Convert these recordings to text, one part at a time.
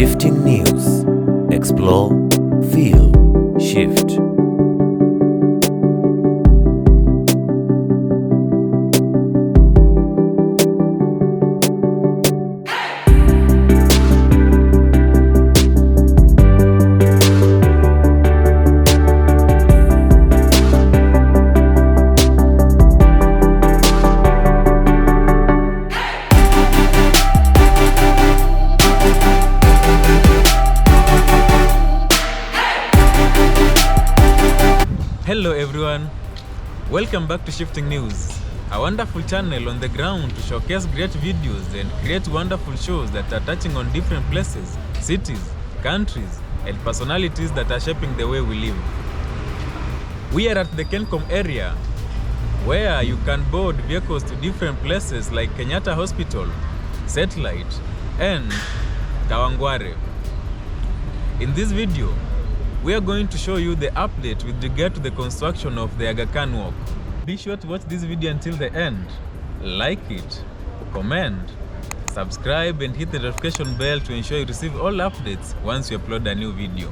Shifting News. Explore, feel, shift. Hello everyone, welcome back to Shifting News, a wonderful channel on the ground to showcase great videos and create wonderful shows that are touching on different places, cities, countries, and personalities that are shaping the way we live. We are at the Kencom area, where you can board vehicles to different places like Kenyatta Hospital, Satellite, and Kawangware. In this video, we are going to show you the update with regard to the construction of the Aga Khan Walk. Be sure to watch this video until the end. Like it, comment, subscribe and hit the notification bell to ensure you receive all updates once we upload a new video.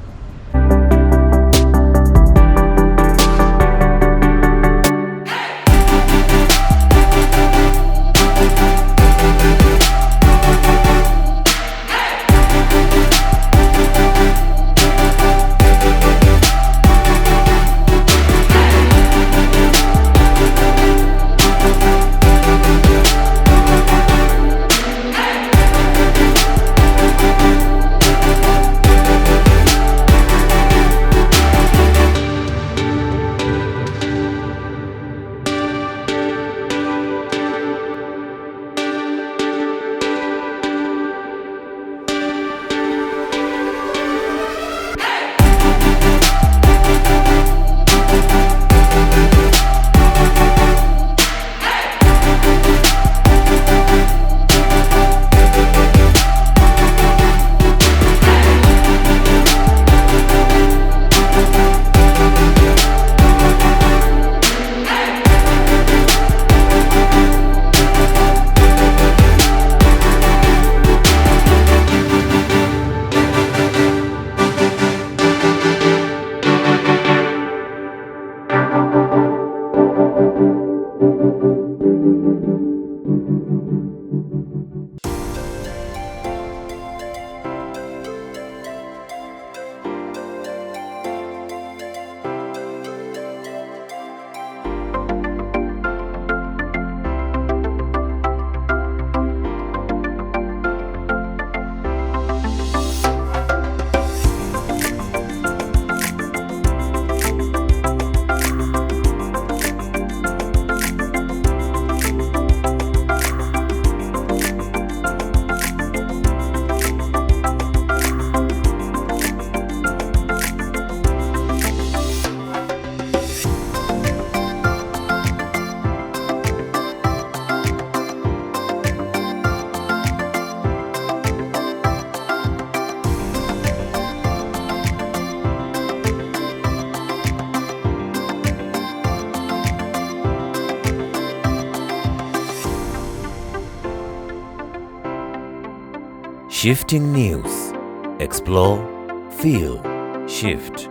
Shifting News. Explore, feel, shift.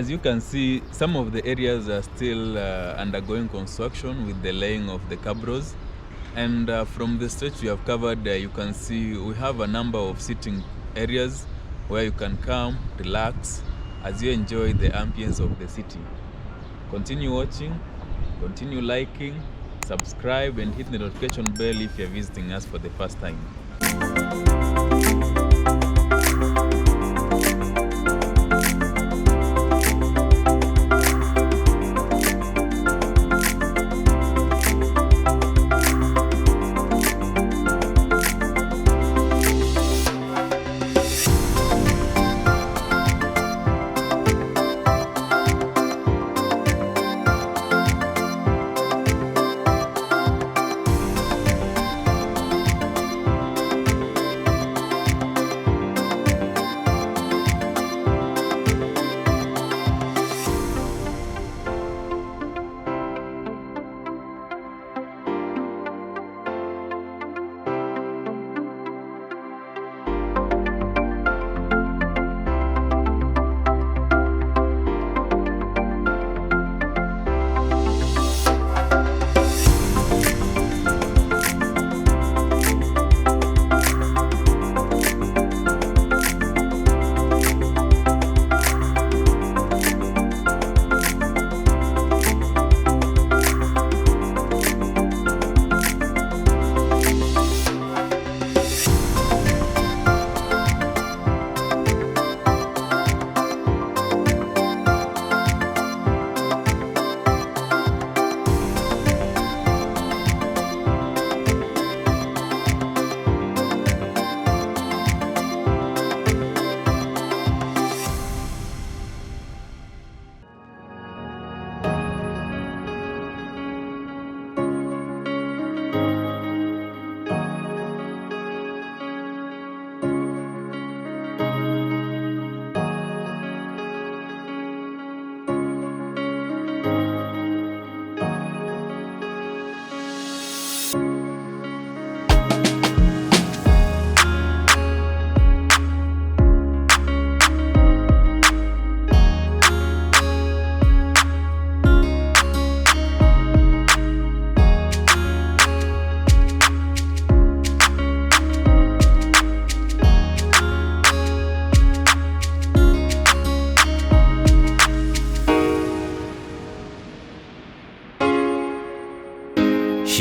As you can see, some of the areas are still undergoing construction with the laying of the cabros. And from the stretch we have covered, you can see we have a number of sitting areas where you can come, relax, as you enjoy the ambience of the city. Continue watching, continue liking, subscribe, and hit the notification bell if you're visiting us for the first time.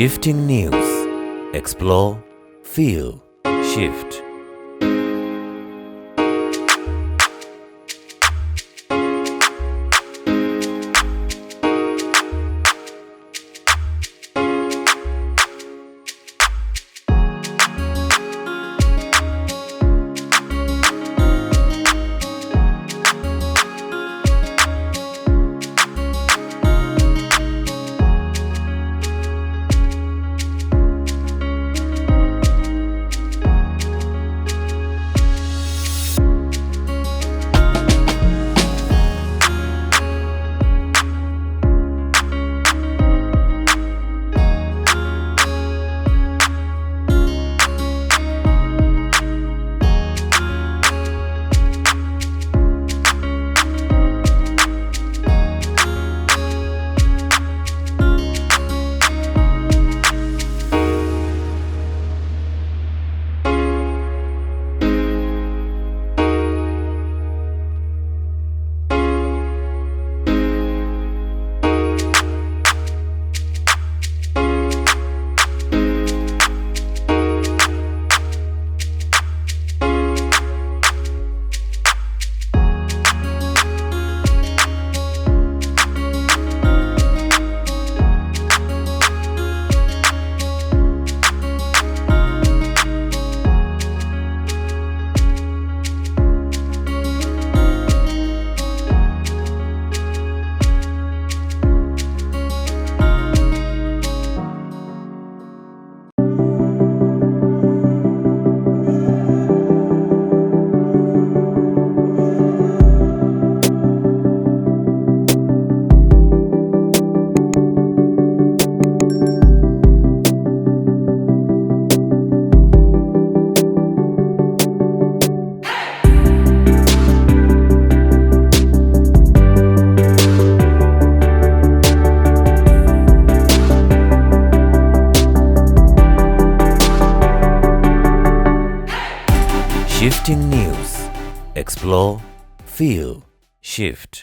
Shifting News. Explore, feel, shift. Shifting News. Explore, feel, shift.